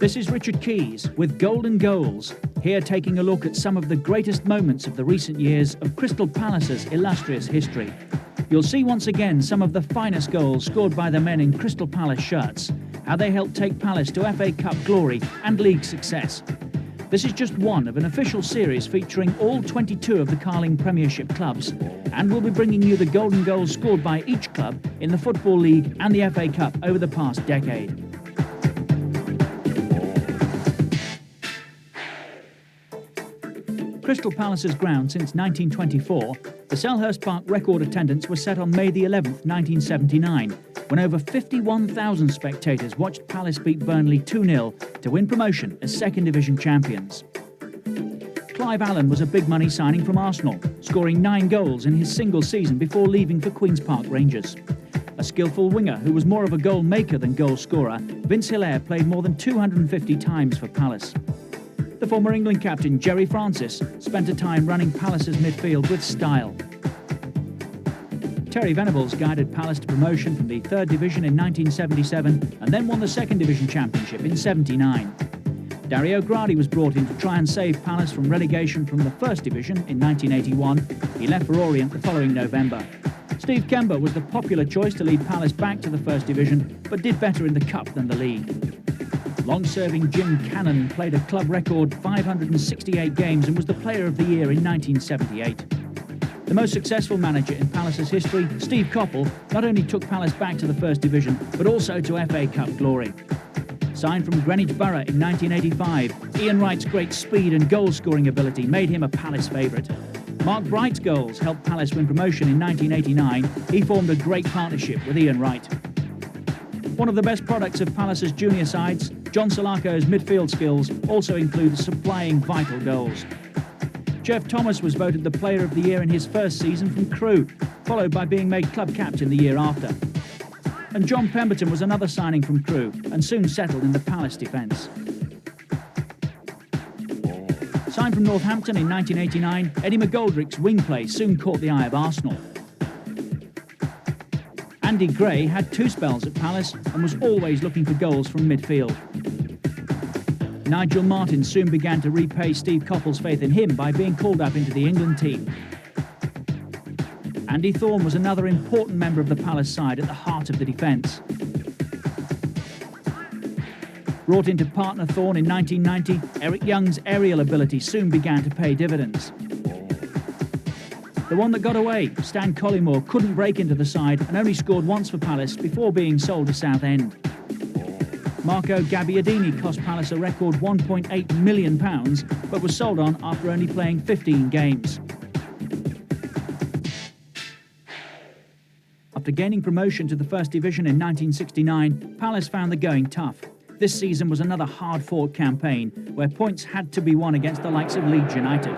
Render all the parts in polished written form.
This is Richard Keys with Golden Goals, here taking a look at some of the greatest moments of the recent years of Crystal Palace's illustrious history. You'll see once again some of the finest goals scored by the men in Crystal Palace shirts, how they helped take Palace to FA Cup glory and league success. This is just one of an official series featuring all 22 of the Carling Premiership clubs, and we'll be bringing you the golden goals scored by each club in the Football League and the FA Cup over the past decade. Crystal Palace's ground since 1924, the Selhurst Park record attendance was set on May the 11th, 1979, when over 51,000 spectators watched Palace beat Burnley 2-0 to win promotion as Second Division champions. Clive Allen was a big money signing from Arsenal, scoring 9 goals in his single season before leaving for Queen's Park Rangers. A skillful winger who was more of a goal maker than goal scorer, Vince Hilaire played more than 250 times for Palace. The former England captain Gerry Francis spent a time running Palace's midfield with style. Terry Venables guided Palace to promotion from the Third Division in 1977 and then won the Second Division Championship in '79. Dario Gradi was brought in to try and save Palace from relegation from the First Division in 1981. He left for Orient the following November. Steve Kember was the popular choice to lead Palace back to the First Division, but did better in the Cup than the league. Long-serving Jim Cannon played a club record 568 games and was the Player of the Year in 1978. The most successful manager in Palace's history, Steve Coppell, not only took Palace back to the First Division, but also to FA Cup glory. Signed from Greenwich Borough in 1985, Ian Wright's great speed and goal-scoring ability made him a Palace favourite. Mark Bright's goals helped Palace win promotion in 1989. He formed a great partnership with Ian Wright. One of the best products of Palace's junior sides, John Solako's midfield skills also include supplying vital goals. Jeff Thomas was voted the Player of the Year in his first season from Crewe, followed by being made club captain the year after. And John Pemberton was another signing from Crewe and soon settled in the Palace defence. Signed from Northampton in 1989, Eddie McGoldrick's wing play soon caught the eye of Arsenal. Andy Gray had 2 spells at Palace and was always looking for goals from midfield. Nigel Martyn soon began to repay Steve Coppell's faith in him by being called up into the England team. Andy Thorne was another important member of the Palace side at the heart of the defence. Brought into partner Thorne in 1990, Eric Young's aerial ability soon began to pay dividends. The one that got away, Stan Collymore, couldn't break into the side and only scored once for Palace before being sold to Southend. Marco Gabbiadini cost Palace a record £1.8 million, but was sold on after only playing 15 games. After gaining promotion to the First Division in 1969, Palace found the going tough. This season was another hard-fought campaign, where points had to be won against the likes of Leeds United.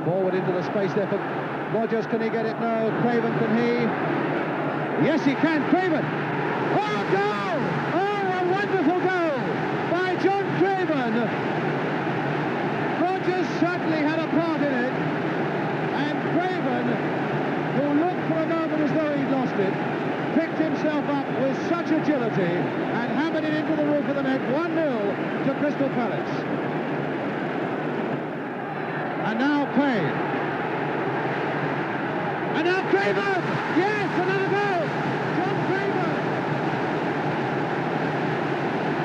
Forward into the space there for Rodgers. Can he get it? No. Craven, can he? Yes, he can. Craven. Oh, goal! Oh, a wonderful goal by John Craven. Rodgers certainly had a part in it. And Craven, who looked for a moment as though he'd lost it, picked himself up with such agility and hammered it into the roof of the net. 1-0 to Crystal Palace. And now Payne. And now Craven! Yes, another goal! John Craven!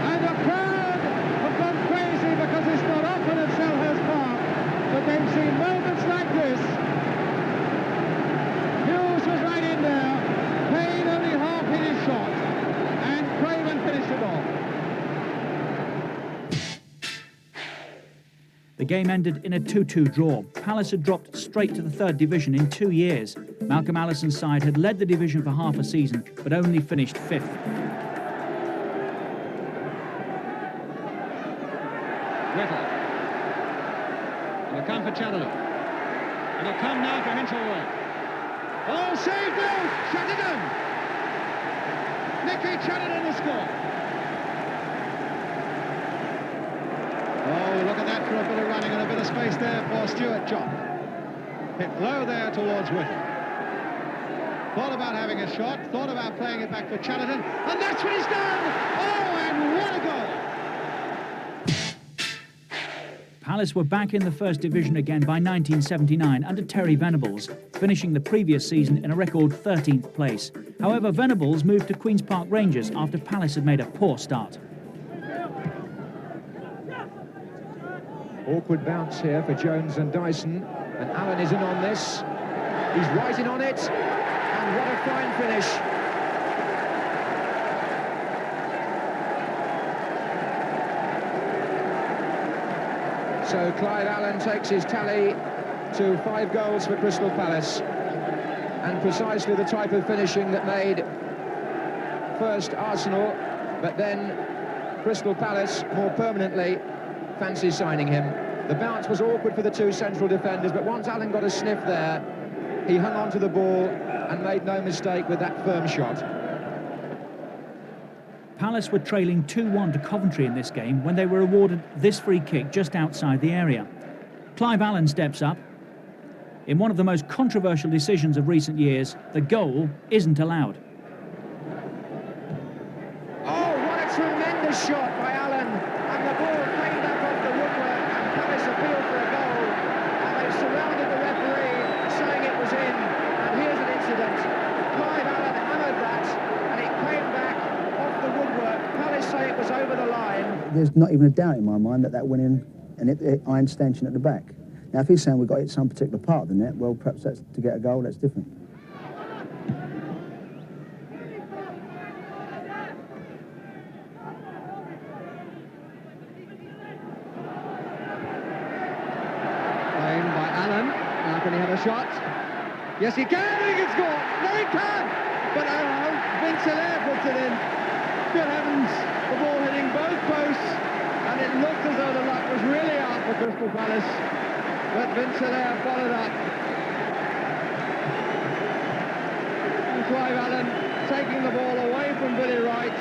And the crowd have gone crazy because it's not often at Selhurst Park that they've seen moments like this. Hughes was right in there. Payne only half hit his shot. And Craven finished it off. The game ended in a 2-2 draw. Palace had dropped straight to the Third Division in 2 years. Malcolm Allison's side had led the division for half a season, but only finished 5th. Whittle. It'll come for Chatterley. It'll come now for Hinshelwood. Oh, saved out! Sheridan! Nicky Sheridan has scored. Oh, look at that for a bit of running and a bit of space there for Stuart John. Hit low there towards Whittle. thought about having a shot, thought about playing it back for Chatterton, and that's what he's done! Oh, and what a goal! Palace were back in the First Division again by 1979 under Terry Venables, finishing the previous season in a record 13th place. However, Venables moved to Queen's Park Rangers after Palace had made a poor start. Awkward bounce here for Jones and Dyson, and Allen is in on this. He's right in on it, and what a fine finish. So Clive Allen takes his tally to 5 goals for Crystal Palace, and precisely the type of finishing that made first Arsenal, but then Crystal Palace more permanently fancy signing him. The bounce was awkward for the 2 central defenders, but once Allen got a sniff there, he hung on to the ball and made no mistake with that firm shot. Palace were trailing 2-1 to Coventry in this game when they were awarded this free kick just outside the area. Clive Allen steps up. In one of the most controversial decisions of recent years, the goal isn't allowed. Oh, what a tremendous shot by Allen, and the ball came back off the woodwork, and Palace appealed for a goal, and they surrounded the referee saying it was in, and here's an incident. Clive Allen hammered that, and it came back off the woodwork. Palace say it was over the line. There's not even a doubt in my mind that went in, and it iron stanchion at the back. Now, if he's saying we've got to hit some particular part of the net, well, perhaps that's to get a goal, that's different. Played by Allen. Now can he have a shot? Yes, he can! He can score! No, he can! But Vince Hilaire puts it in. Good heavens, the ball hitting both posts, and it looked as though the luck was really out for Crystal Palace. But Vince Hilaire followed up. And Clive Allen taking the ball away from Billy Wright.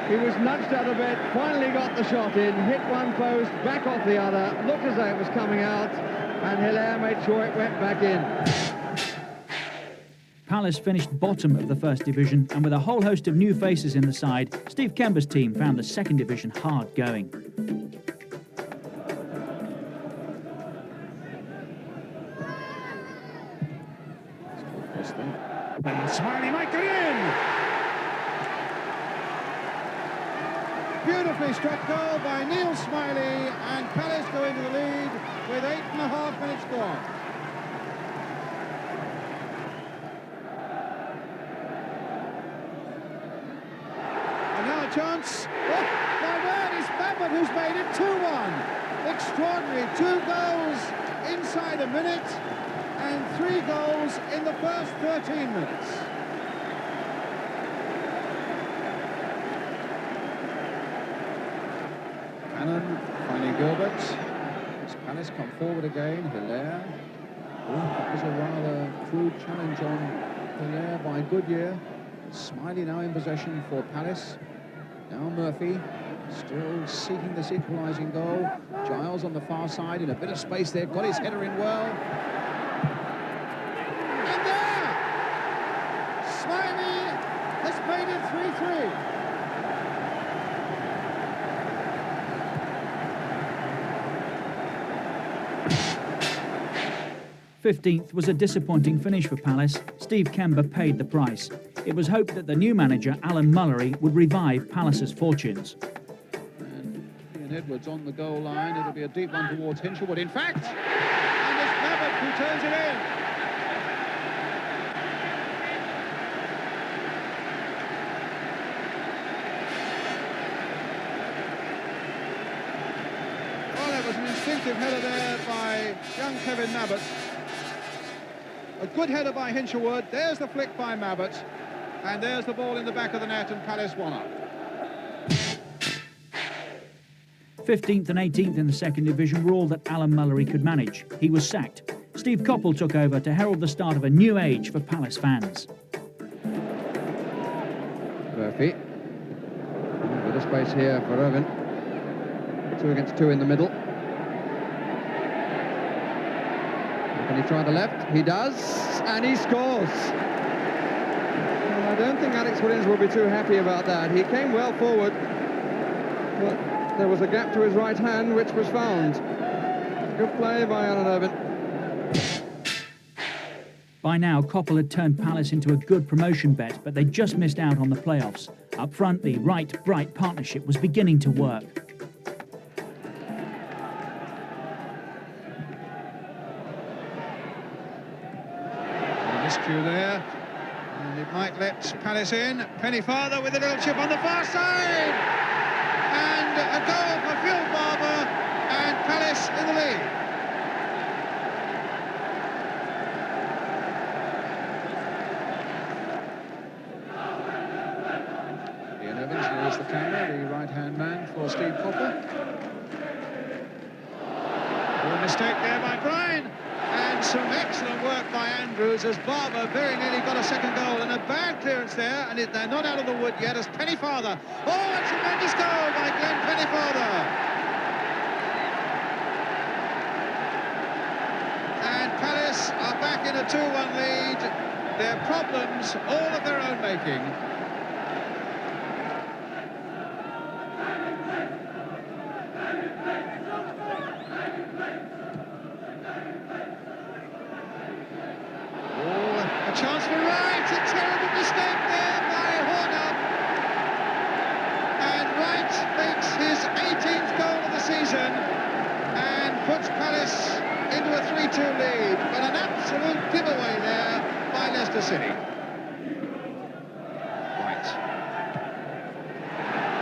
He was nudged out a bit, finally got the shot in, hit one post, back off the other, looked as though it was coming out, and Hilaire made sure it went back in. Palace finished bottom of the First Division, and with a whole host of new faces in the side, Steve Kember's team found the Second Division hard going. And Smiley might get in! Beautifully struck goal by Neil Smiley, and Palace go into the lead with 8.5 minutes gone. And now a chance. Oh, my word, it's Mabbutt who's made it 2-1. Extraordinary. 2 goals inside a minute, and 3 goals in the first 13 minutes. Cannon finding Gilbert. As Palace come forward again, Hilaire. Oh, that was a rather crude challenge on Hilaire by Goodyear. Smiley now in possession for Palace. Now Murphy still seeking this equalising goal. Giles on the far side in a bit of space there, got his header in well. And there! Smiley has made it 3-3. 15th was a disappointing finish for Palace. Steve Kember paid the price. It was hoped that the new manager, Alan Mullery, would revive Palace's fortunes. And Ian Edwards on the goal line. It'll be a deep one towards Hinshelwood, in fact. And it's Mabbutt who turns it in. Well, that was an instinctive header there by young Kevin Mabbutt. A good header by Hinshelwood. There's the flick by Mabbutt. And there's the ball in the back of the net, and Palace 1 up. 15th and 18th in the Second Division were all that Alan Mullery could manage. He was sacked. Steve Coppell took over to herald the start of a new age for Palace fans. Murphy. A bit of space here for Irvin. 2 against 2 in the middle. Can he try the left? He does, and he scores. don't think Alex Williams will be too happy about that. He came well forward, but there was a gap to his right hand, which was found. Good play by Alan Irvine. By now, Coppell had turned Palace into a good promotion bet, but they just missed out on the playoffs. Up front, the Wright-Bright partnership was beginning to work. Miscue there, and it might let Palace in. Pennyfather with a little chip on the far side, and a goal for Phil Barber, and Palace in the lead. Ian Evans knows the camera, the right-hand man for Steve Coppell. A mistake there by Bryan. And some excellent work by Andrews as Barber very nearly got a second goal, and a bad clearance there, and they're not out of the wood yet as Pennyfather. Oh, a tremendous goal by Glenn Pennyfather. And Palace are back in a 2-1 lead. Their problems all of their own making. A chance for Wright, a terrible mistake there by Horner. And Wright makes his 18th goal of the season and puts Palace into a 3-2 lead. But an absolute giveaway there by Leicester City. Wright.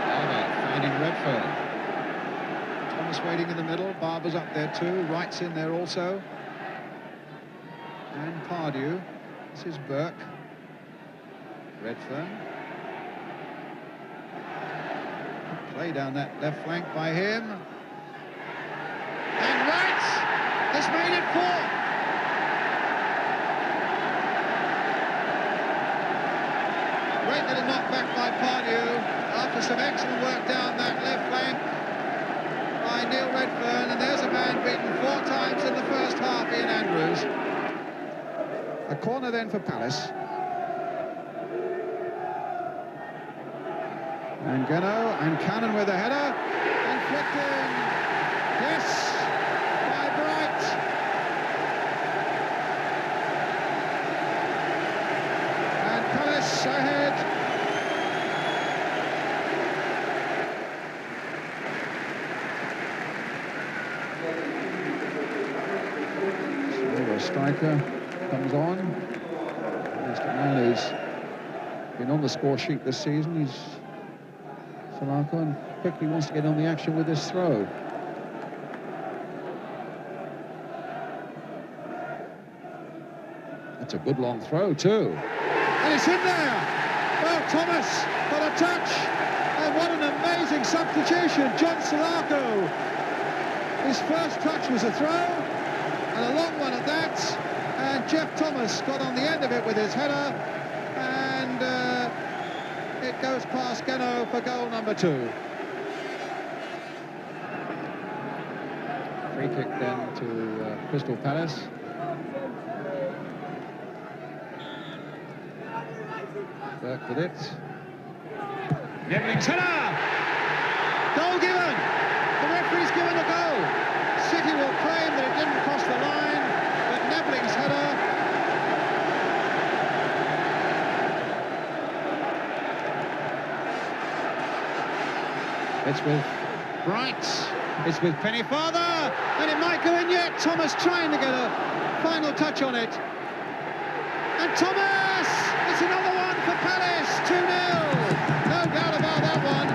Barber finding Redfern. Thomas waiting in the middle, Barber's up there too, Wright's in there also. And Pardew. This is Burke. Redfern. Play down that left flank by him. And Wright has made it 4. Great little knockback by Pardew after some excellent work down that left flank by Neil Redfern. And there's a man beaten 4 times in the first half, Ian Andrews. A corner then for Palace. And Geno and Cannon with a header. And flicking. Yes, by Bright. And Palace ahead. So a striker comes on. Mr. Man who's been on the score sheet this season. He's Salako and quickly wants to get on the action with this throw. That's a good long throw too. And it's in there. Well, Thomas got a touch. And what an amazing substitution. John Salako. His first touch was a throw, and a long one at that. And Jeff Thomas got on the end of it with his header, and it goes past Geno for goal number 2. Free kick then to Crystal Palace. Burke with it. Nebling's header! Goal given! The referee's given a goal. City will claim that it didn't cross the line, but Nebling's header. It's with Bright. It's with Pennyfather, and it might go in yet. Thomas trying to get a final touch on it. And Thomas! It's another one for Palace, 2-0. No doubt about that one.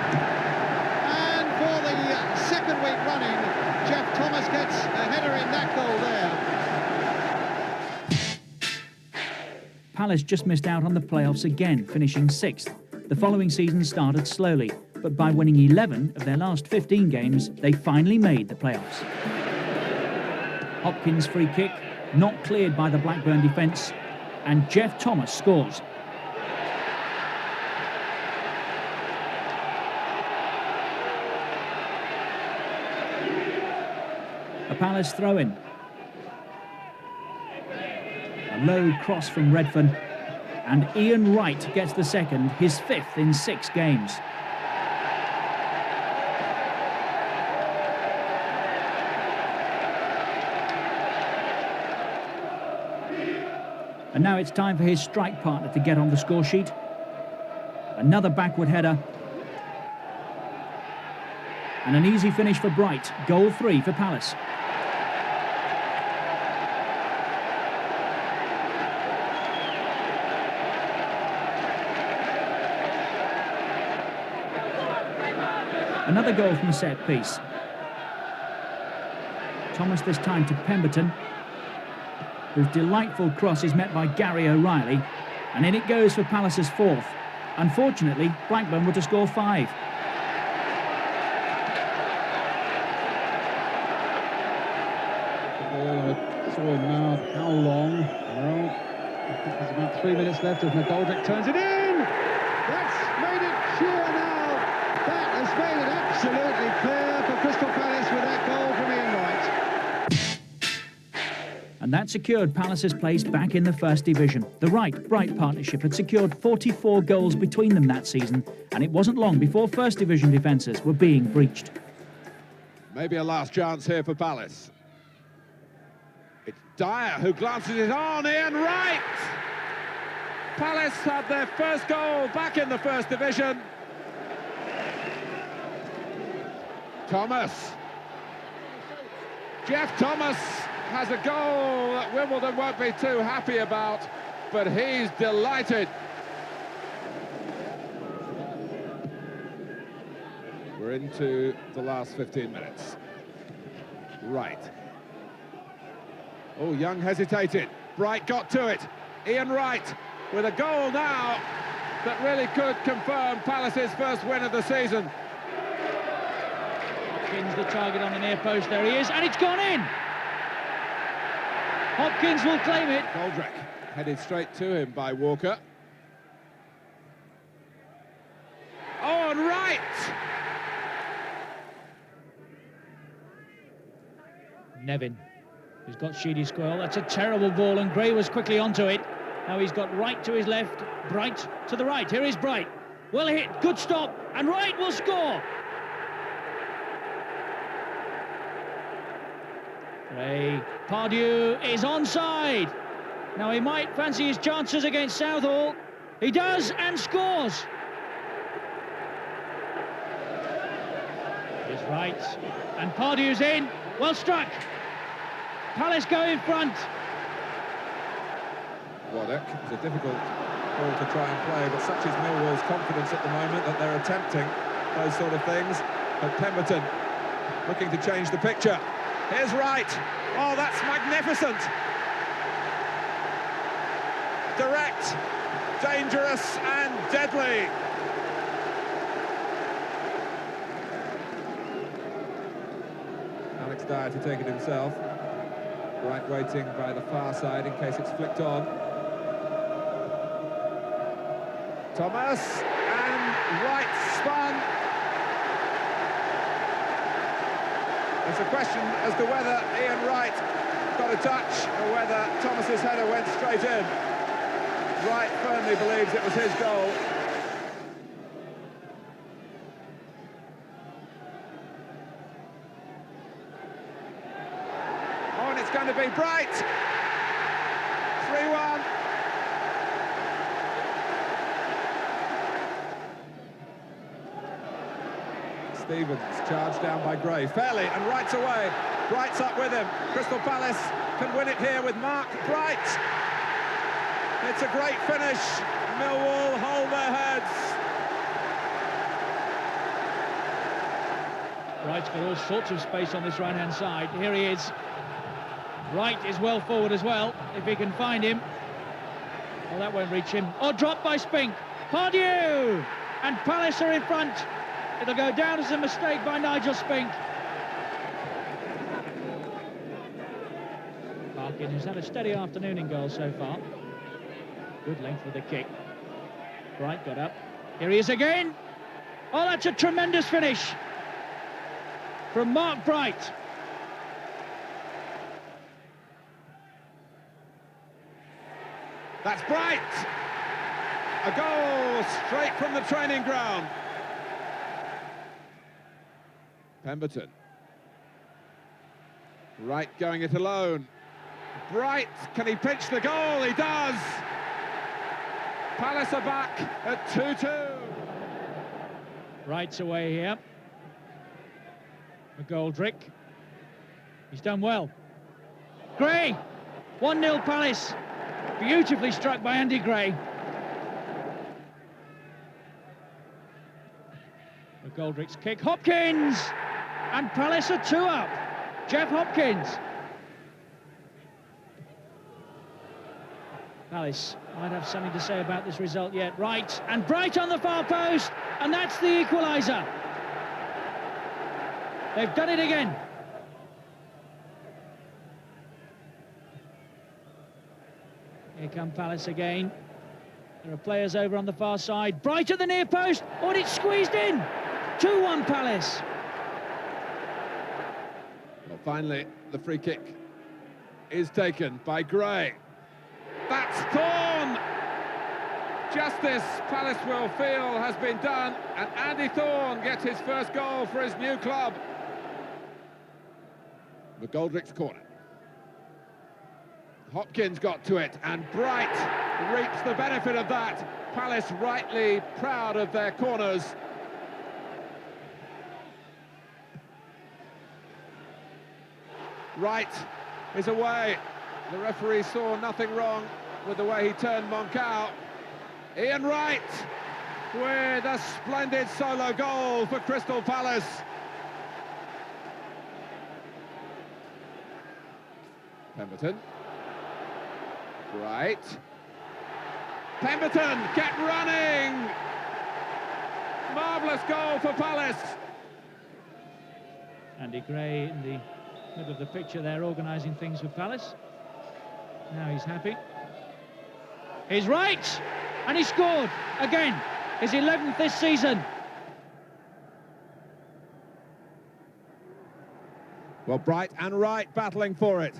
And for the second week running, Jeff Thomas gets a header in that goal there. Palace just missed out on the playoffs again, finishing 6th. The following season started slowly, but by winning 11 of their last 15 games, they finally made the playoffs. Hopkins' free kick, not cleared by the Blackburn defence, and Jeff Thomas scores. A Palace throw-in. A low cross from Redfern. And Ian Wright gets the second, his 5th in 6 games. And now it's time for his strike partner to get on the score sheet. Another backward header. And an easy finish for Bright. Goal 3 for Palace. Another goal from a set piece. Thomas this time to Pemberton, whose delightful cross is met by Gary O'Reilly, and in it goes for Palace's 4th. Unfortunately, Blackburn were to score 5. Saw him now. How long? Well, I think there's about 3 minutes left as McGoldrick turns it in. That's made it sure now. That has made it absolutely clear for Crystal Palace with that goal from Ian Wright. And that secured Palace's place back in the First Division. The Wright-Bright partnership had secured 44 goals between them that season, and it wasn't long before First Division defences were being breached. Maybe a last chance here for Palace. It's Dyer who glances it on, Ian Wright! Palace had their first goal back in the First Division. Thomas. Jeff Thomas has a goal that Wimbledon won't be too happy about, but he's delighted. We're into the last 15 minutes. Right. Oh, Young hesitated. Bright got to it. Ian Wright with a goal now that really could confirm Palace's first win of the season. Hopkins the target on the near post, there he is, and it's gone in! Hopkins will claim it. Goldrick headed straight to him by Walker. Oh, and Wright! Nevin, who's got Sheedy Squirrel. That's a terrible ball, and Gray was quickly onto it. Now he's got Wright to his left, Bright to the right. Here is Bright. Well hit, good stop, and Wright will score. Gray, Pardew is onside. Now he might fancy his chances against Southall. He does, and scores. Here's Wright, and Pardew's in. Well struck. Palace go in front. Waddock, it's a difficult ball to try and play, but such is Millwall's confidence at the moment that they're attempting those sort of things. But Pemberton looking to change the picture. Here's Wright. Oh, that's magnificent. Direct, dangerous and deadly. Alex Dyer to take it himself. Wright waiting by the far side in case it's flicked on. Thomas, and Wright spun. It's a question as to whether Ian Wright got a touch or whether Thomas's header went straight in. Wright firmly believes it was his goal. Oh, and it's going to be Bright. 3-1. Stevens charged down by Gray, fairly, and Wright's away. Bright's up with him. Crystal Palace can win it here with Mark Bright. It's a great finish. Millwall hold their heads. Wright's got all sorts of space on this right-hand side. Here he is. Wright is well forward as well, if he can find him. Well, that won't reach him. Oh, dropped by Spink. Pardew! And Palace are in front. It'll go down as a mistake by Nigel Spink. Parkin has had a steady afternoon in goal so far. Good length with the kick. Bright got up. Here he is again. Oh, that's a tremendous finish from Mark Bright. That's Bright. A goal straight from the training ground. Pemberton. Wright going it alone. Bright, can he pinch the goal? He does! Palace are back at 2-2. Wright's away here. McGoldrick. He's done well. Gray! 1-0 Palace. Beautifully struck by Andy Gray. McGoldrick's kick. Hopkins! And Palace are 2 up. Jeff Hopkins. Palace might have something to say about this result yet. Wright and Bright on the far post, and that's the equaliser. They've done it again. Here come Palace again. There are players over on the far side. Bright at the near post. Oh, and it's squeezed in. 2-1 Palace. Well, finally, the free kick is taken by Gray. That's Thorne! Justice, Palace will feel, has been done, and Andy Thorne gets his first goal for his new club. McGoldrick's corner. Hopkins got to it, and Bright reaps the benefit of that. Palace rightly proud of their corners. Wright is away. The referee saw nothing wrong with the way he turned Moncao. Ian Wright with a splendid solo goal for Crystal Palace. Pemberton. Wright. Pemberton, get running! Marvellous goal for Palace. Andy Gray in the middle of the picture there, organising things for Palace. Now he's happy. He's right, and he scored again. His 11th this season. Well, Bright and Wright battling for it.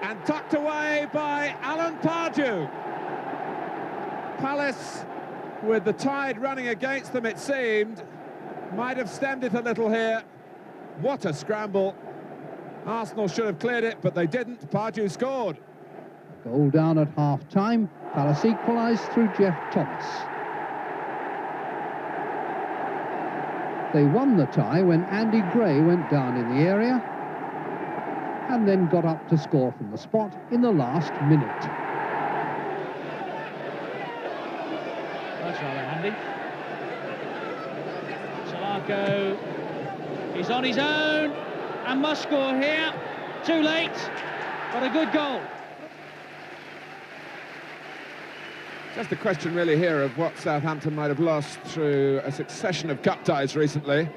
And tucked away by Alan Pardew. Palace, with the tide running against them, it seemed, might have stemmed it a little here. What a scramble. Arsenal should have cleared it, but they didn't. Pardew scored. Goal down at half-time. Palace equalised through Jeff Thomas. They won the tie when Andy Gray went down in the area and then got up to score from the spot in the last minute. That's rather handy. Salako is on his own and must score here. Too late, but a good goal. Just a question really here of what Southampton might have lost through a succession of cup ties recently.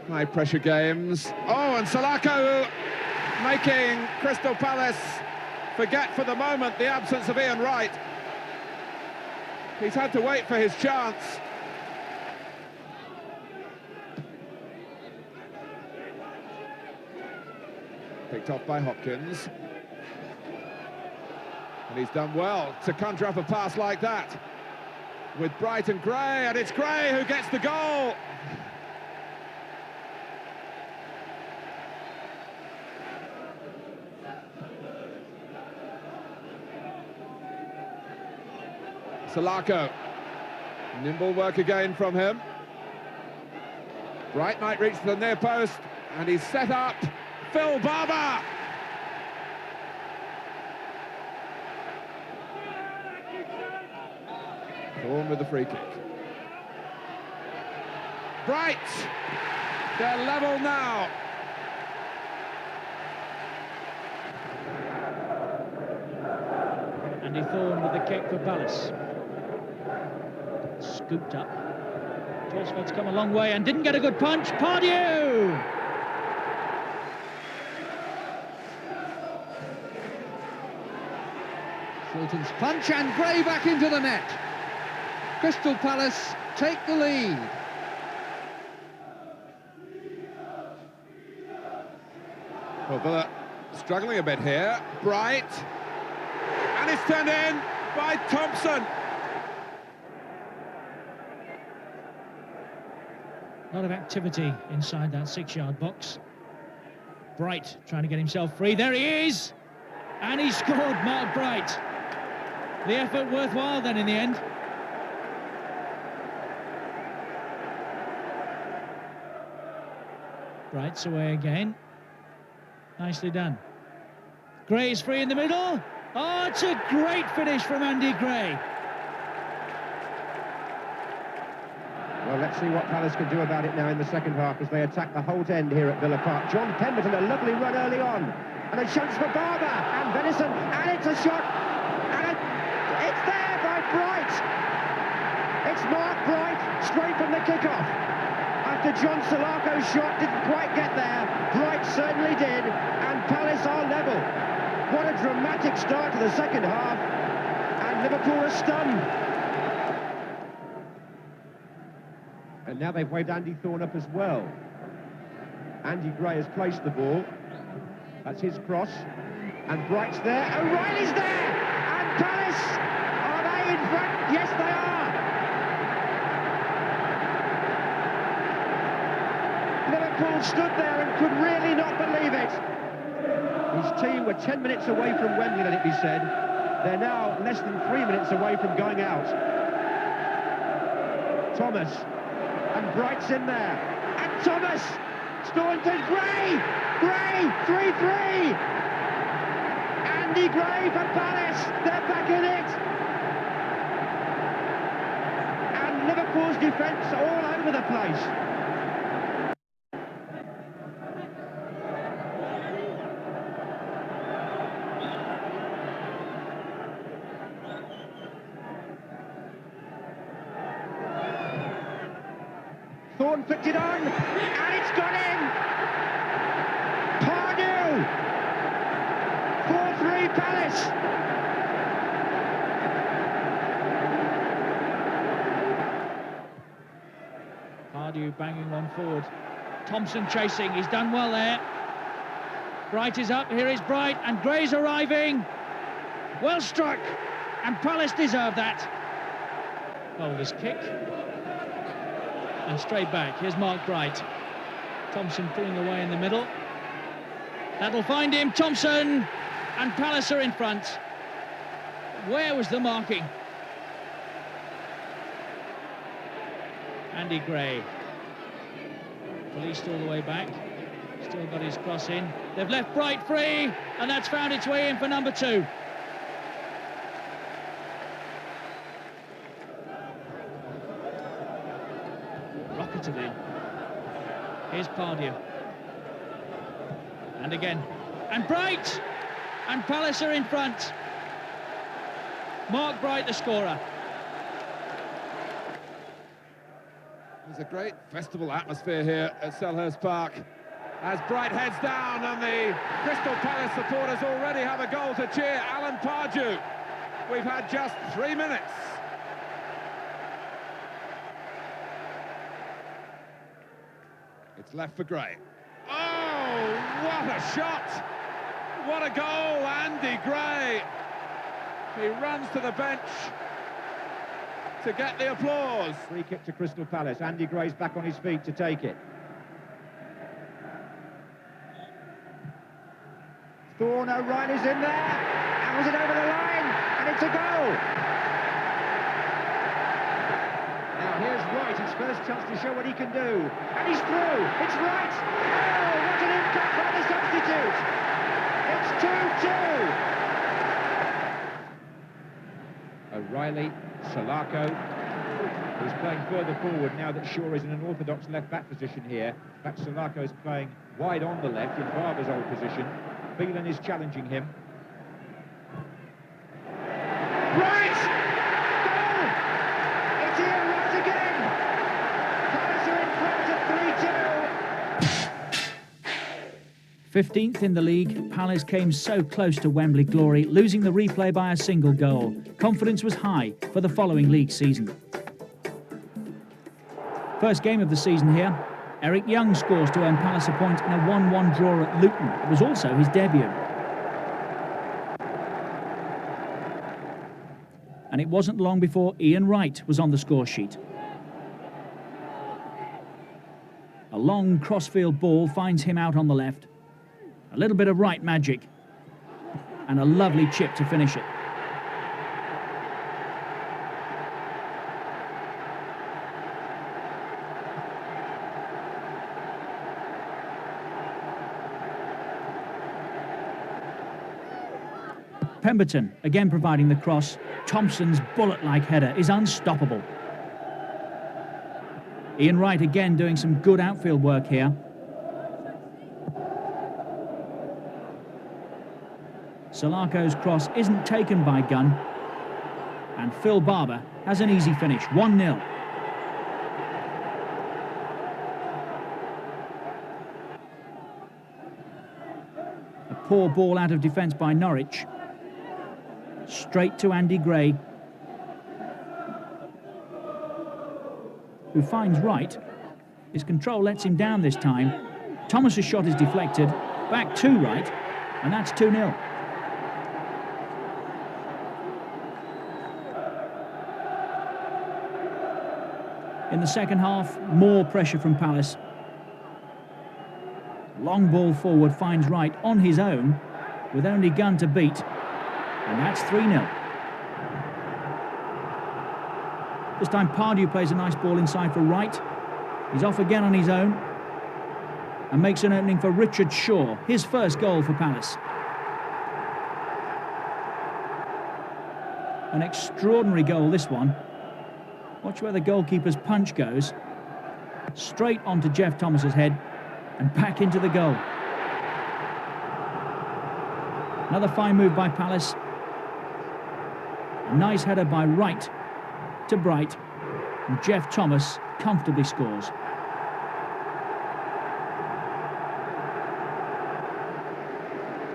High pressure games. Oh, and Salako making Crystal Palace forget for the moment the absence of Ian Wright. He's had to wait for his chance. Picked off by Hopkins. And he's done well to conjure up a pass like that with Bright and Gray, and it's Gray who gets the goal. Salako, nimble work again from him. Bright might reach the near post, and he's set up. Phil Barber. Thorne with the free kick. Bright! They're level now. Andy Thorne with the kick for Palace. Scooped up. Torsford's come a long way and didn't get a good punch. Pardew! Shilton's punch and Gray back into the net. Crystal Palace take the lead. Well, Villa struggling a bit here. Bright. And it's turned in by Thompson. A lot of activity inside that 6-yard box. Bright trying to get himself free. There he is! And he scored, Mark Bright. The effort worthwhile then in the end. Bright's away again. Nicely done. Gray is free in the middle. Oh, it's a great finish from Andy Gray. Well, let's see what Palace can do about it now in the second half as they attack the Holt end here at Villa Park. John Pemberton, a lovely run early on. And a chance for Barber and Venison, and it's a shot. And it's there by Bright. It's Mark Bright, straight from the kickoff. After John Salaka's shot didn't quite get there, Bright certainly did, and Palace are level. What a dramatic start to the second half, and Liverpool are stunned. And now they've waved Andy Thorne up as well. Andy Gray has placed the ball. That's his cross. And Bright's there. O'Reilly's there! And Palace, are they in front? Yes, they are! Liverpool stood there and could really not believe it. His team were 10 minutes away from Wembley, let it be said. They're now less than 3 minutes away from going out. Thomas. And Bright's in there. And Thomas! Staunton, Gray! Gray! 3-3! Andy Gray for Palace! They're back in it! And Liverpool's defence all over the place. Thorne flicked it on, and it's gone in! Pardew! 4-3 Palace! Pardew banging one forward. Thompson chasing, he's done well there. Bright is up, here is Bright, and Gray's arriving. Well struck, and Palace deserve that. Bowler's kick. And straight back, here's Mark Bright. Thompson pulling away in the middle. That'll find him, Thompson! And Palace are in front. Where was the marking? Andy Gray. Policed all the way back. Still got his cross in. They've left Bright free, and that's found its way in for number 2. Rocketed in. Here's Pardew. And again. And Bright! And Palace are in front. Mark Bright, the scorer. There's a great festival atmosphere here at Selhurst Park as Bright heads down, and the Crystal Palace supporters already have a goal to cheer. Alan Pardew. We've had just 3 minutes. It's left for Gray. Oh, what a shot! What a goal, Andy Gray! He runs to the bench to get the applause. Free kick to Crystal Palace. Andy Gray's back on his feet to take it. Thorne, O'Reilly's in there. Hammers it over the line, and it's a goal. Now here's Wright, his first chance to show what he can do. And he's through. It's Wright. Oh, what an impact by the substitute. It's 2-2. O'Reilly, Salako, who's playing further forward now that Shaw is in an orthodox left-back position here. In fact, Salako is playing wide on the left in Barber's old position. Phelan is challenging him. Right! Goal! It's here once again! Palace are in front of 3-2. 15th in the league, Palace came so close to Wembley glory, losing the replay by a single goal. Confidence was high for the following league season. First game of the season here. Eric Young scores to earn Palace a point in a 1-1 draw at Luton. It was also his debut. And it wasn't long before Ian Wright was on the score sheet. A long crossfield ball finds him out on the left. A little bit of right magic. And a lovely chip to finish it. Pemberton again providing the cross. Thompson's bullet-like header is unstoppable. Ian Wright again doing some good outfield work here. Sulako's cross isn't taken by Gunn. And Phil Barber has an easy finish, 1-0. A poor ball out of defence by Norwich. Straight to Andy Gray, who finds Wright. His control lets him down this time. Thomas's shot is deflected, back to Wright, and that's 2-0. In the second half, more pressure from Palace. Long ball forward finds Wright on his own, with only Gunn to beat. And that's 3-0. This time Pardew plays a nice ball inside for Wright. He's off again on his own. And makes an opening for Richard Shaw, his first goal for Palace. An extraordinary goal, this one. Watch where the goalkeeper's punch goes. Straight onto Jeff Thomas's head and back into the goal. Another fine move by Palace. A nice header by Wright to Bright, and Jeff Thomas comfortably scores.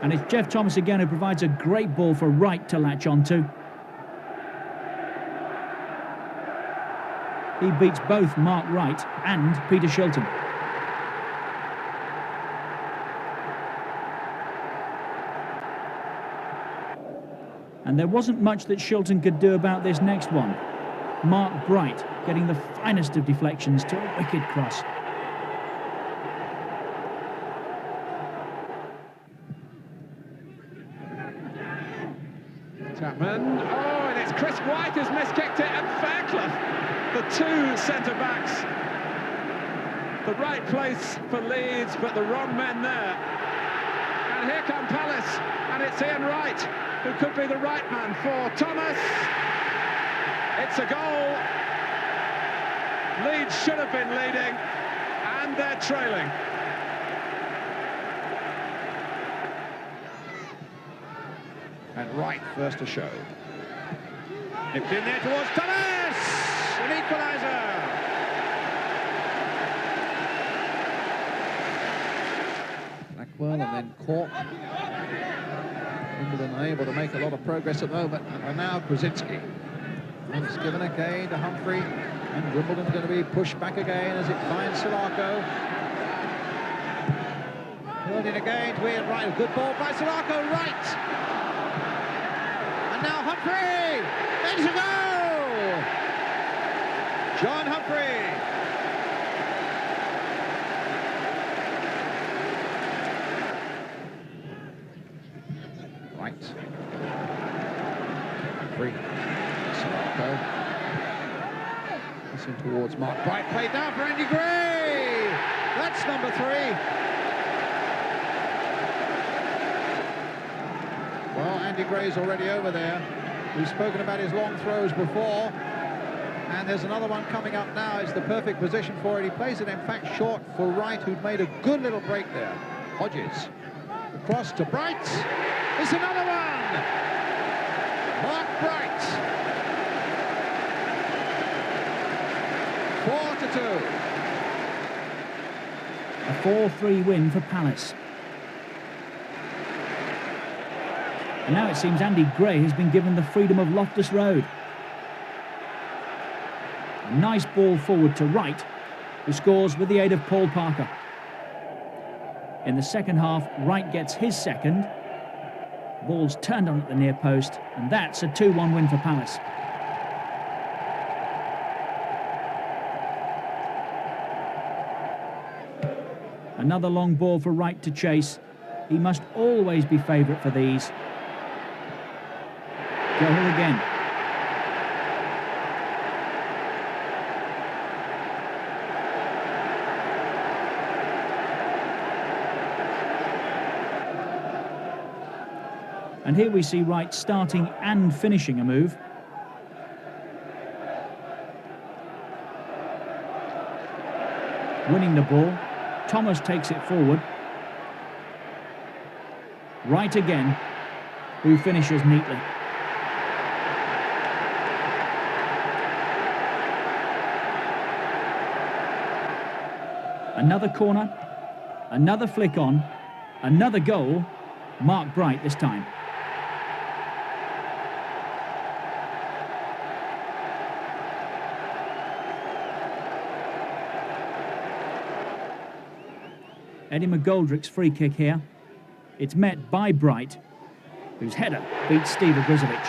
And it's Jeff Thomas again who provides a great ball for Wright to latch onto. He beats both Mark Wright and Peter Shilton. And there wasn't much that Shilton could do about this next one. Mark Bright getting the finest of deflections to a wicked cross. Chapman, oh, and it's Chris White who's miskicked it, and Fairclough, the two centre-backs. The right place for Leeds, but the wrong men there. And here come Palace, and it's Ian Wright, who could be the right man for Thomas. It's a goal. Leeds should have been leading, and they're trailing. And Wright first to show. Nipped in there towards Thomas! An equaliser! Blackwell and then Cork. Wimbledon able to make a lot of progress at the moment. And now Krasinski. And it's given again to Humphrey. And Wimbledon's going to be pushed back again as it finds Sulako. Building again to Ian Wright. Good ball by Sulako. Right! And now Humphrey! There's a goal! John Humphrey! Right. Humphrey. Sulako. Passing towards Mark Bright. Played down for Andy Gray! That's number 3. Well, Andy Gray's already over there. We've spoken about his long throws before. And there's another one coming up now. It's the perfect position for it. He plays it, in fact, short for Wright, who'd made a good little break there. Hodges. Across to Bright. It's another one! Mark Bright. 4-2. A 4-3 win for Palace. And now it seems Andy Gray has been given the freedom of Loftus Road. A nice ball forward to Wright, who scores with the aid of Paul Parker. In the second half, Wright gets his second. Ball's turned on at the near post, and that's a 2-1 win for Palace. Another long ball for Wright to chase. He must always be favourite for these. Goal again. And here we see Wright starting and finishing a move. Winning the ball. Thomas takes it forward. Wright again, who finishes neatly. Another corner, another flick on, another goal. Mark Bright this time. Eddie McGoldrick's free kick here. It's met by Bright, whose header beats Steve Ogrizovic.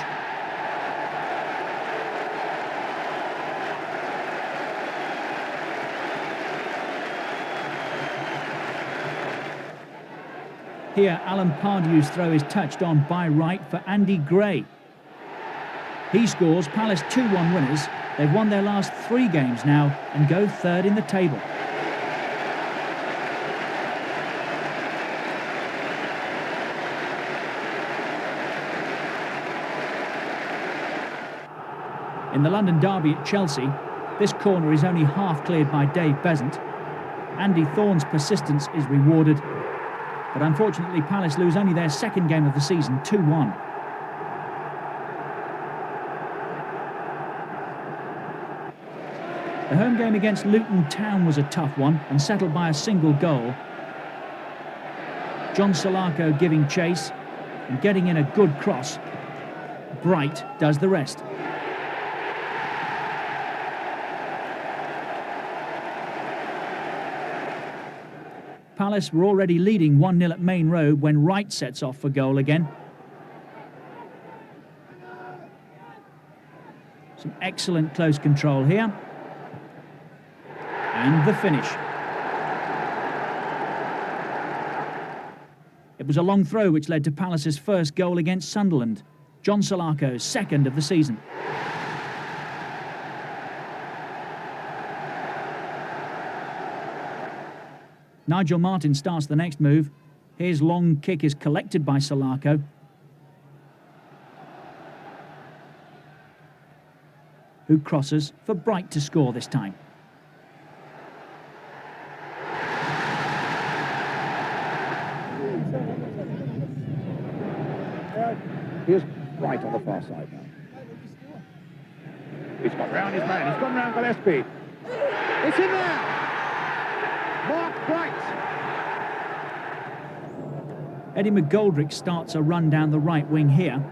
Here, Alan Pardew's throw is touched on by Wright for Andy Gray. He scores. Palace 2-1 winners. They've won their last 3 games now and go third in the table. In the London derby at Chelsea, this corner is only half cleared by Dave Besant. Andy Thorne's persistence is rewarded, but unfortunately Palace lose only their second game of the season, 2-1. The home game against Luton Town was a tough one and settled by a single goal. John Solarco giving chase and getting in a good cross. Bright does the rest. Palace were already leading 1-0 at Main Road when Wright sets off for goal again. Some excellent close control here. And the finish. It was a long throw which led to Palace's first goal against Sunderland. John Solarco's second of the season. Nigel Martyn starts the next move. His long kick is collected by Solarco. Who crosses for Bright to score this time. Here's Bright on the far side now. He's got round his man. He's gone round Gillespie. It's in there! Mark Bright. Eddie McGoldrick starts a run down the right wing here.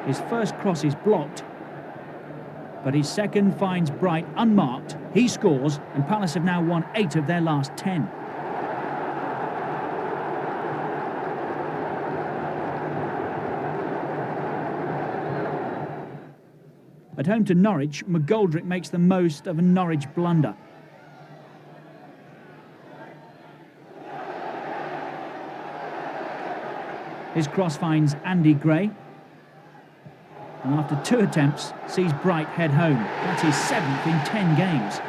His first cross is blocked, but his second finds Bright unmarked. He scores, and Palace have now won 8 of their last 10. At home to Norwich, McGoldrick makes the most of a Norwich blunder. His cross finds Andy Gray. And after 2 attempts, sees Bright head home. That's his 7th in 10 games.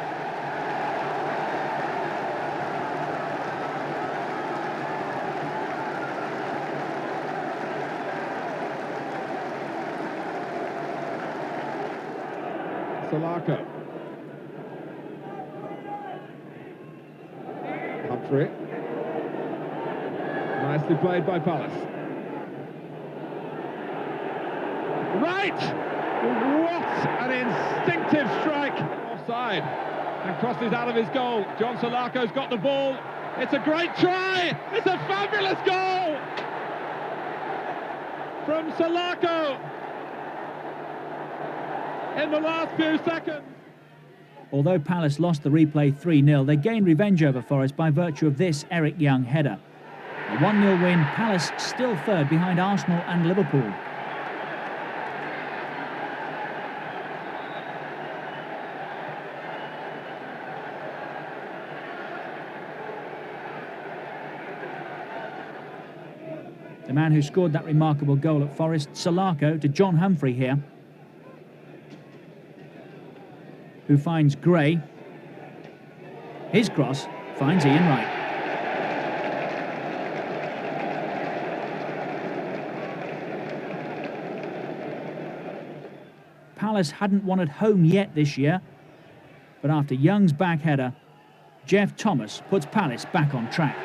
Solarco. Humphrey. Nicely played by Palace. Right! What an instinctive strike! Offside. And crosses out of his goal. John Solarco's got the ball. It's a great try! It's a fabulous goal! From Solarco! In the last few seconds. Although Palace lost the replay 3-0, they gained revenge over Forest by virtue of this Eric Young header. A 1-0 win, Palace still third behind Arsenal and Liverpool. The man who scored that remarkable goal at Forest, Salako, to John Humphrey here, who finds Gray. His cross finds Ian Wright. Palace hadn't won at home yet this year, but after Young's back header, Jeff Thomas puts Palace back on track.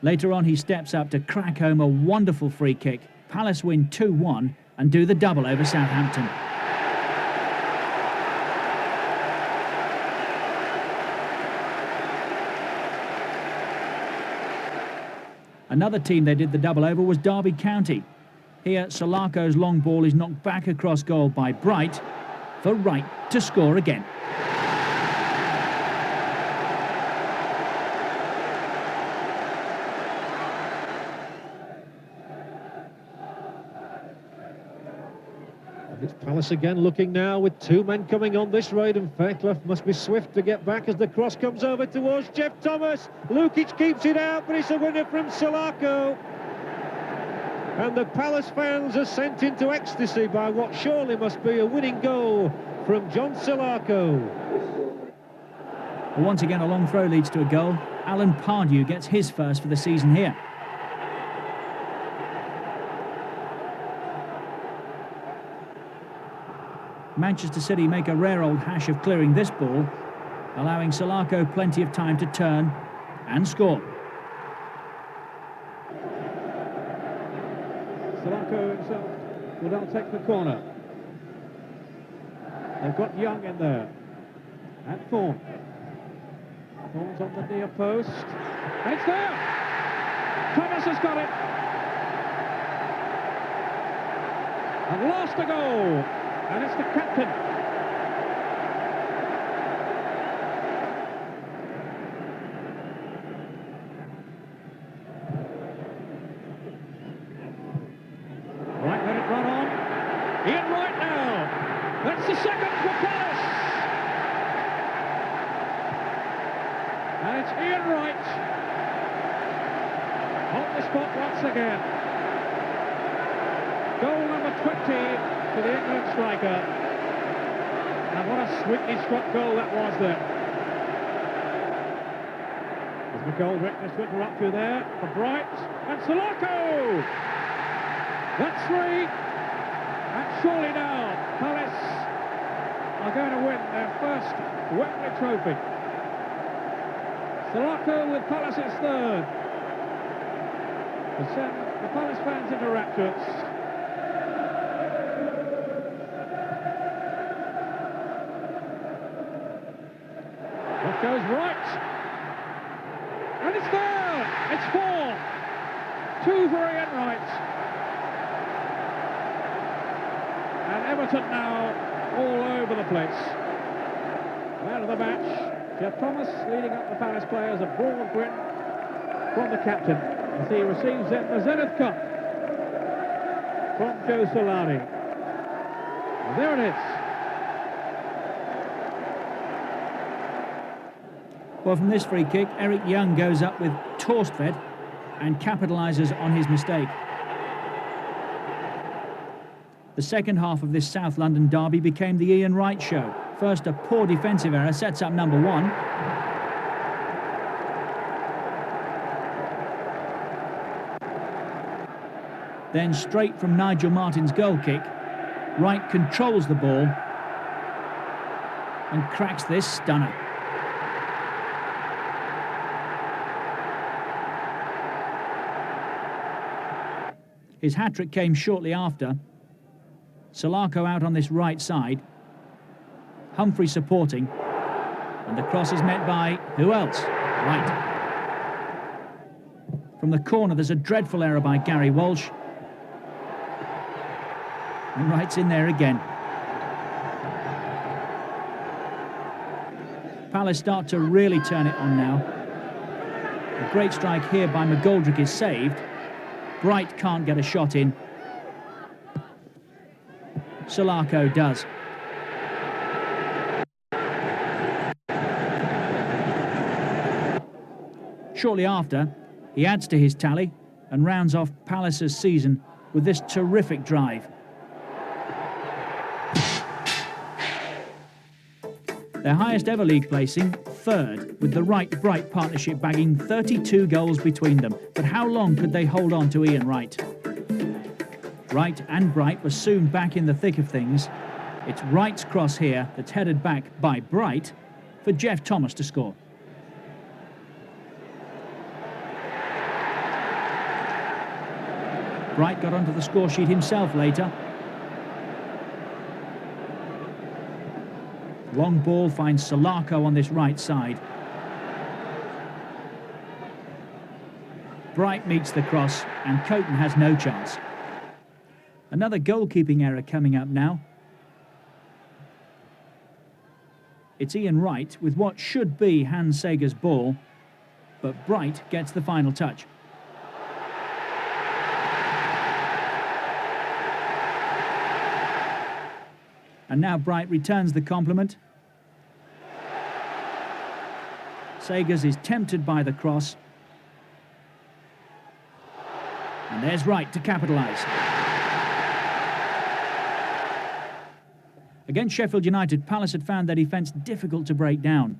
Later on, he steps up to crack home a wonderful free kick. Palace win 2-1 and do the double over Southampton. Another team they did the double over was Derby County. Here, Salako's long ball is knocked back across goal by Bright for Wright to score again. It's Palace again looking now with two men coming on this raid, and Fairclough must be swift to get back as the cross comes over towards Jeff Thomas. Lukic keeps it out, but it's a winner from Salako. And the Palace fans are sent into ecstasy by what surely must be a winning goal from John Salako. Well, once again, a long throw leads to a goal. Alan Pardew gets his first for the season here. Manchester City make a rare old hash of clearing this ball, allowing Salako plenty of time to turn and score. Salako himself will now take the corner. They've got Young in there. And Thorne. Thorne's on the near post. And it's there! Thomas has got it! And lost a goal! And it's the captain. Right, let it run on. Ian Wright now. That's the second for Palace. And it's Ian Wright on the spot once again. Goal number 20. To the England striker. And what a sweetly struck goal that was there. As McGoldrick just to interrupt you there for Bright. And Salako! That's three. And surely now Palace are going to win their first Wembley trophy. Salako with Palace's third. To send the Palace fans into raptures. Off goes Wright. And it's there! It's 4. 2 for Ian Wright. And Everton now all over the place. Man of the match, Jeff Thomas leading up the Palace players, a broad grin from the captain as he receives in the Zenith Cup from Joe Solani. And there it is. Well, from this free kick, Eric Young goes up with Torstved and capitalises on his mistake. The second half of this South London derby became the Ian Wright show. First, a poor defensive error sets up number 1. Then straight from Nigel Martin's goal kick, Wright controls the ball and cracks this stunner. His hat-trick came shortly after. Salako out on this right side. Humphrey supporting. And the cross is met by who else? Wright. From the corner, there's a dreadful error by Gary Walsh. And Wright's in there again. Palace start to really turn it on now. A great strike here by McGoldrick is saved. Bright can't get a shot in. Solarco does. Shortly after, he adds to his tally and rounds off Palace's season with this terrific drive. Their highest ever league placing, third, with the Wright-Bright partnership bagging 32 goals between them. But how long could they hold on to Ian Wright? Wright and Bright were soon back in the thick of things. It's Wright's cross here that's headed back by Bright for Jeff Thomas to score. Bright got onto the score sheet himself later. Long ball finds Solarco on this right side. Bright meets the cross and Coton has no chance. Another goalkeeping error coming up now. It's Ian Wright with what should be Hans Sager's ball, but Bright gets the final touch. And now Bright returns the compliment. Sagers is tempted by the cross. And there's Wright to capitalise. Against Sheffield United, Palace had found their defence difficult to break down.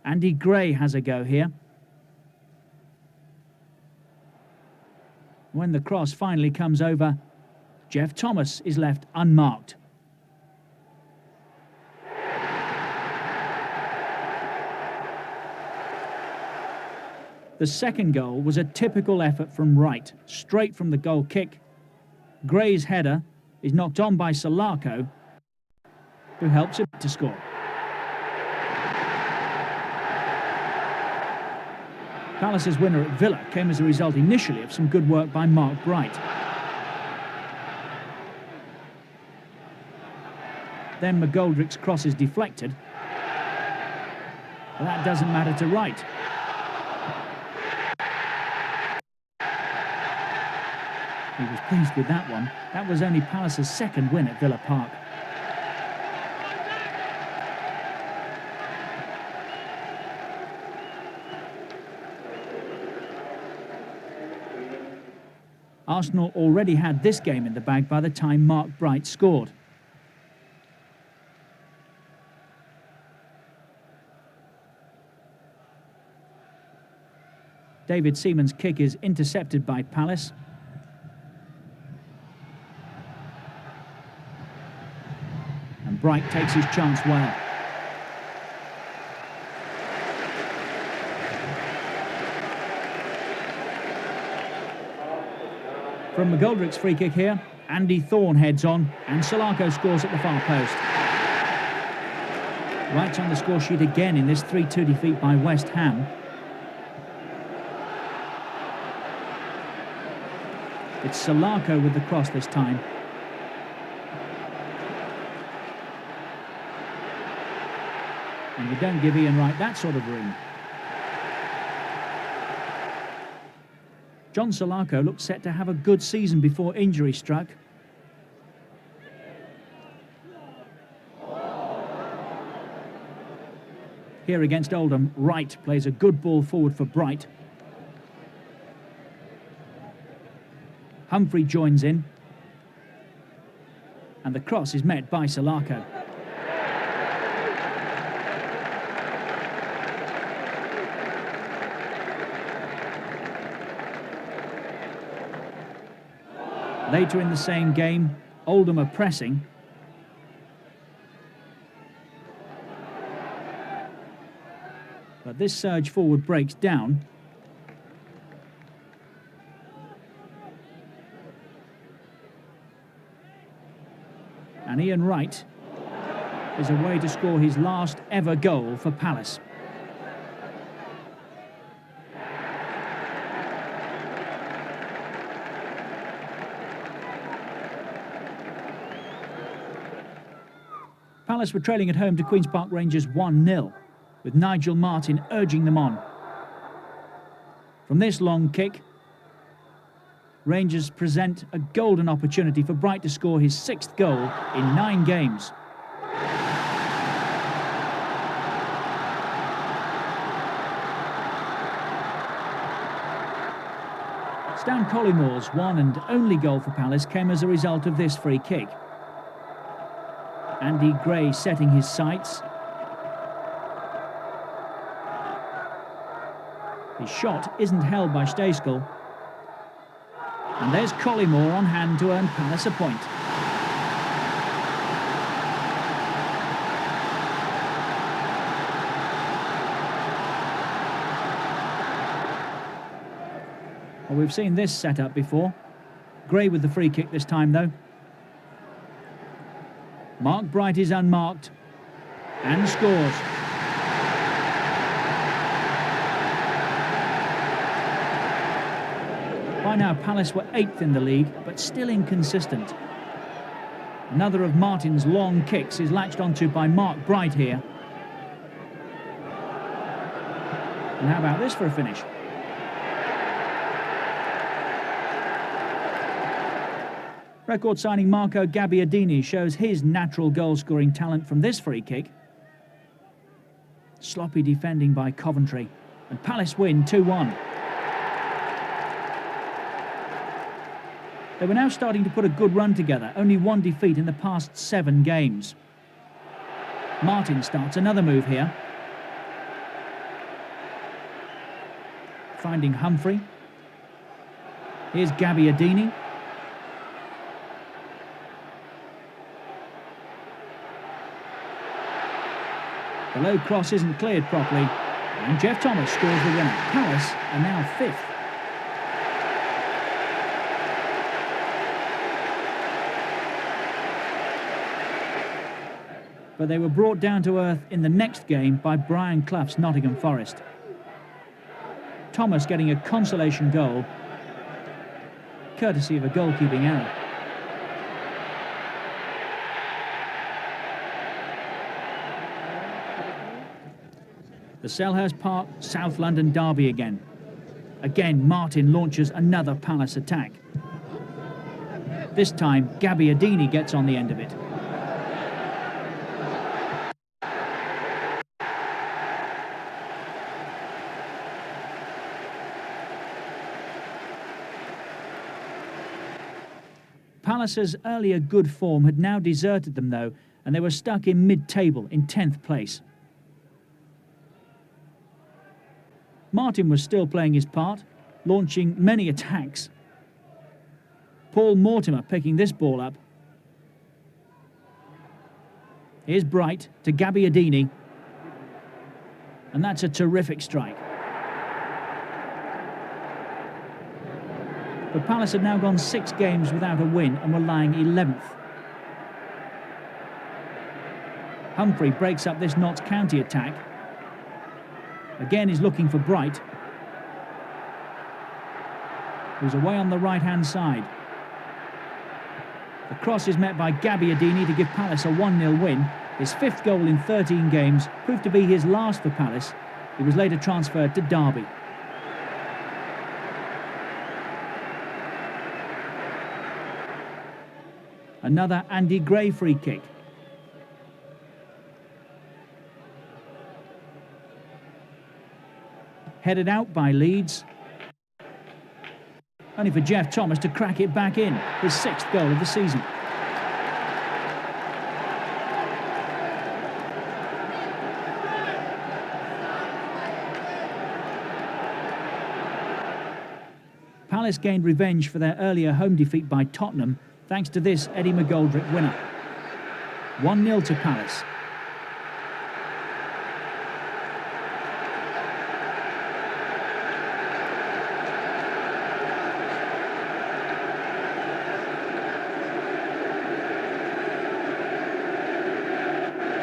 Andy Gray has a go here. When the cross finally comes over, Jeff Thomas is left unmarked. The second goal was a typical effort from Wright, straight from the goal kick. Gray's header is knocked on by Solarco, who helps him to score. Palace's winner at Villa came as a result initially of some good work by Mark Bright. Then McGoldrick's cross is deflected. But that doesn't matter to Wright. He was pleased with that one. That was only Palace's second win at Villa Park. Arsenal already had this game in the bag by the time Mark Bright scored. David Seaman's kick is intercepted by Palace. And Bright takes his chance well. From McGoldrick's free kick here, Andy Thorne heads on and Solarco scores at the far post. Wright's on the score sheet again in this 3-2 defeat by West Ham. It's Solarco with the cross this time. And you don't give Ian Wright that sort of room. John Solarco looked set to have a good season before injury struck. Here against Oldham, Wright plays a good ball forward for Bright. Humphrey joins in. And the cross is met by Solarco. Later in the same game, Oldham are pressing. But this surge forward breaks down. And Ian Wright is away to score his last ever goal for Palace. Palace were trailing at home to Queen's Park Rangers 1-0, with Nigel Martyn urging them on. From this long kick, Rangers present a golden opportunity for Bright to score his 6th goal in 9 games. Stan Collymore one and only goal for Palace came as a result of this free kick. Andy Gray setting his sights. His shot isn't held by Stejskal. And there's Collymore on hand to earn Palace a point. Well, we've seen this setup before. Gray with the free kick this time, though. Mark Bright is unmarked and scores. By now, Palace were 8th in the league, but still inconsistent. Another of Martin's long kicks is latched onto by Mark Bright here. And how about this for a finish? Record signing Marco Gabbiadini shows his natural goal-scoring talent from this free kick. Sloppy defending by Coventry, and Palace win 2-1. They were now starting to put a good run together, only 1 defeat in the past 7 games. Martin starts another move here. Finding Humphrey. Here's Gabbiadini. The low cross isn't cleared properly, and Jeff Thomas scores the winner. Palace are now 5th. But they were brought down to earth in the next game by Brian Clough's Nottingham Forest. Thomas getting a consolation goal, courtesy of a goalkeeping error. The Selhurst Park South London derby again. Again, Martin launches another Palace attack. This time, Gabbiadini gets on the end of it. Palace's earlier good form had now deserted them, though, and they were stuck in mid-table in 10th place. Martin was still playing his part, launching many attacks. Paul Mortimer picking this ball up. Here's Bright to Gabbiadini. And that's a terrific strike. But Palace had now gone 6 games without a win and were lying 11th. Humphrey breaks up this Notts County attack. Again, he's looking for Bright, who's away on the right-hand side. The cross is met by Gabbiadini to give Palace a 1-0 win. His 5th goal in 13 games proved to be his last for Palace. He was later transferred to Derby. Another Andy Gray free kick. Headed out by Leeds. Only for Jeff Thomas to crack it back in. His 6th goal of the season. Palace gained revenge for their earlier home defeat by Tottenham, thanks to this Eddie McGoldrick winner. 1-0 to Palace.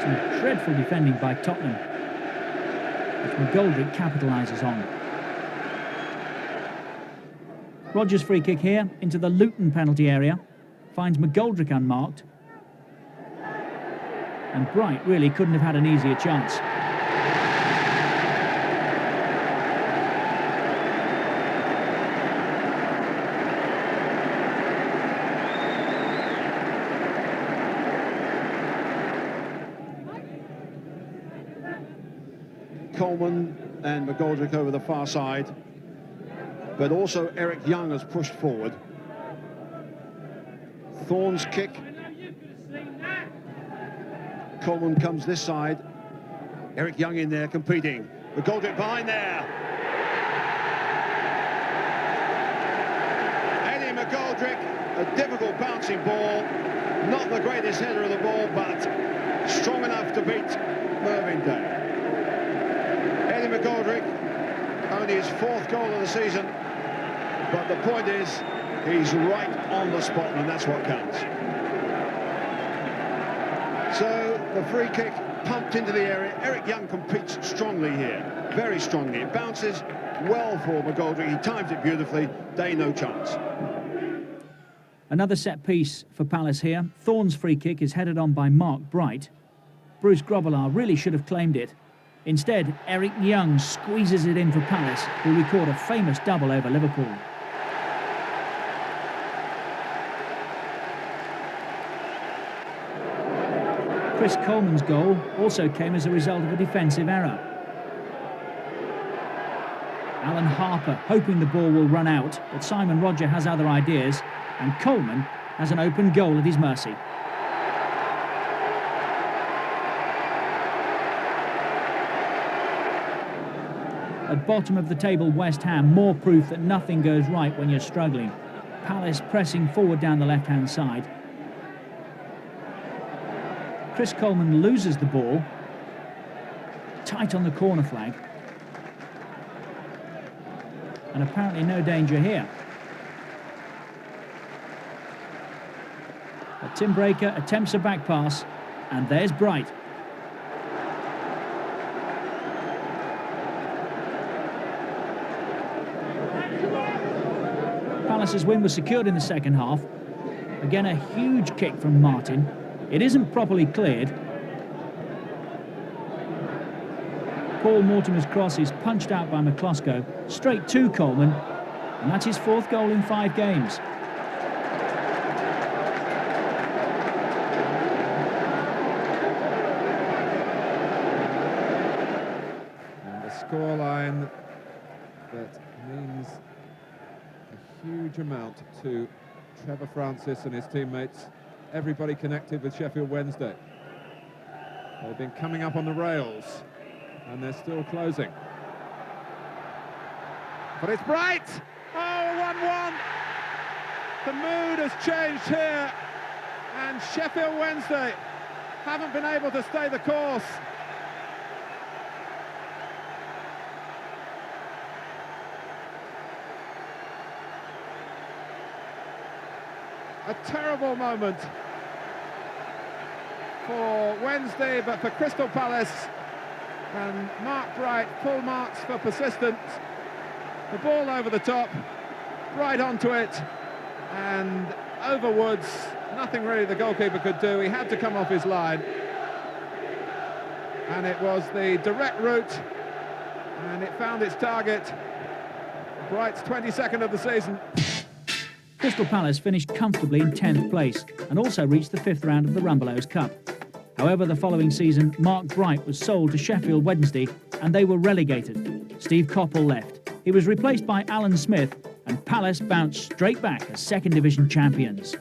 Some dreadful defending by Tottenham, which McGoldrick capitalises on. Rodgers' free kick here into the Luton penalty area. Finds McGoldrick unmarked. And Bright really couldn't have had an easier chance. Coleman and McGoldrick over the far side, but also Eric Young has pushed forward. Thorne's kick. Coleman comes this side. Eric Young in there competing. McGoldrick behind there. Eddie McGoldrick, a difficult bouncing ball. Not the greatest header of the ball, but strong enough to beat Mervyn Day. Eddie McGoldrick, only his 4th goal of the season, but the point is, he's right on the spot, and that's what counts. So the free kick pumped into the area. Eric Young competes strongly here, very strongly. It bounces well for McGoldrick. He times it beautifully. Day no chance. Another set piece for Palace here. Thorne's free kick is headed on by Mark Bright. Bruce Grobbelaar really should have claimed it. Instead, Eric Young squeezes it in for Palace, who record a famous double over Liverpool. Chris Coleman's goal also came as a result of a defensive error. Alan Harper hoping the ball will run out, but Simon Roger has other ideas, and Coleman has an open goal at his mercy. At bottom of the table, West Ham, more proof that nothing goes right when you're struggling. Palace pressing forward down the left-hand side. Chris Coleman loses the ball, tight on the corner flag, and apparently no danger here. But Tim Breaker attempts a back pass, and there's Bright. Palace's win was secured in the second half. Again, a huge kick from Martin. It isn't properly cleared. Paul Mortimer's cross is punched out by McCloskey, straight to Coleman, and that's his 4th goal in 5 games. And a scoreline that means a huge amount to Trevor Francis and his teammates. Everybody connected with Sheffield Wednesday. They've been coming up on the rails, and they're still closing. But it's Bright! Oh, 1-1! The mood has changed here, and Sheffield Wednesday haven't been able to stay the course. A terrible moment for Wednesday, but for Crystal Palace, and Mark Bright, full marks for persistence. The ball over the top, right onto it, and over Woods. Nothing really the goalkeeper could do. He had to come off his line, and it was the direct route, and it found its target. Bright's 22nd of the season. Crystal Palace finished comfortably in 10th place and also reached the 5th round of the Rumbelows Cup. However, the following season, Mark Bright was sold to Sheffield Wednesday and they were relegated. Steve Coppell left. He was replaced by Alan Smith, and Palace bounced straight back as 2nd Division champions.